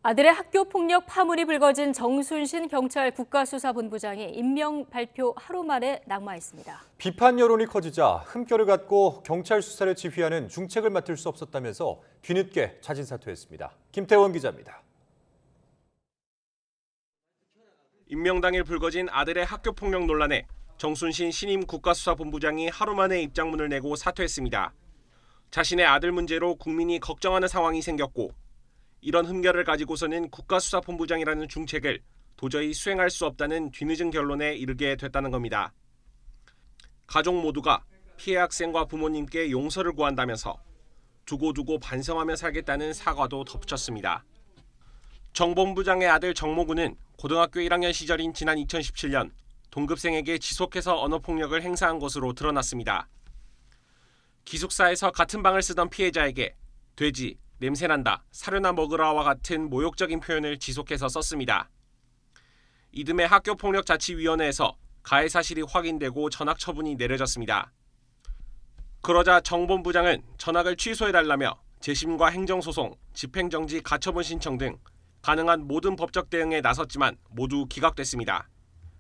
아들의 학교폭력 파문이 불거진 정순신 경찰 국가수사본부장이 임명 발표 하루 만에 낙마했습니다. 비판 여론이 커지자 흠결을 갖고 경찰 수사를 지휘하는 중책을 맡을 수 없었다면서 뒤늦게 자진 사퇴했습니다. 김태원 기자입니다. 임명 당일 불거진 아들의 학교폭력 논란에 정순신 신임 국가수사본부장이 하루 만에 입장문을 내고 사퇴했습니다. 자신의 아들 문제로 국민이 걱정하는 상황이 생겼고 이런 흠결을 가지고서는 국가수사본부장이라는 중책을 도저히 수행할 수 없다는 뒤늦은 결론에 이르게 됐다는 겁니다. 가족 모두가 피해 학생과 부모님께 용서를 구한다면서 두고두고 반성하며 살겠다는 사과도 덧붙였습니다. 정 본부장의 아들 정모군은 고등학교 1학년 시절인 지난 2017년 동급생에게 지속해서 언어폭력을 행사한 것으로 드러났습니다. 기숙사에서 같은 방을 쓰던 피해자에게 돼지, 냄새난다, 사료나 먹으라와 같은 모욕적인 표현을 지속해서 썼습니다. 이듬해 학교폭력자치위원회에서 가해 사실이 확인되고 전학 처분이 내려졌습니다. 그러자 정 본부장은 전학을 취소해달라며 재심과 행정소송, 집행정지 가처분 신청 등 가능한 모든 법적 대응에 나섰지만 모두 기각됐습니다.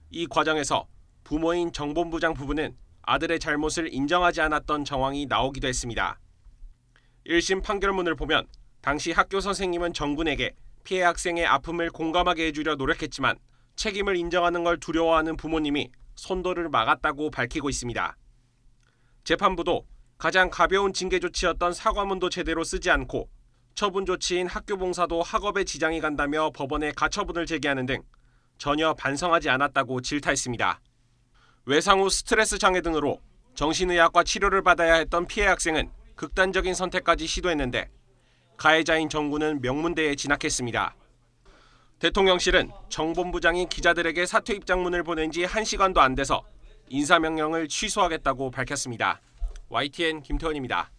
이 과정에서 부모인 정 본부장 부부는 아들의 잘못을 인정하지 않았던 정황이 나오기도 했습니다. 1심 판결문을 보면 당시 학교 선생님은 정 군에게 피해 학생의 아픔을 공감하게 해주려 노력했지만 책임을 인정하는 걸 두려워하는 부모님이 손도를 막았다고 밝히고 있습니다. 재판부도 가장 가벼운 징계 조치였던 사과문도 제대로 쓰지 않고 처분 조치인 학교 봉사도 학업에 지장이 간다며 법원에 가처분을 제기하는 등 전혀 반성하지 않았다고 질타했습니다. 외상 후 스트레스 장애 등으로 정신의학과 치료를 받아야 했던 피해 학생은 극단적인 선택까지 시도했는데 가해자인 정 군은 명문대에 진학했습니다. 대통령실은 정 본부장이 기자들에게 사퇴 입장문을 보낸 지 1시간도 안 돼서 인사명령을 취소하겠다고 밝혔습니다. YTN 김태원입니다.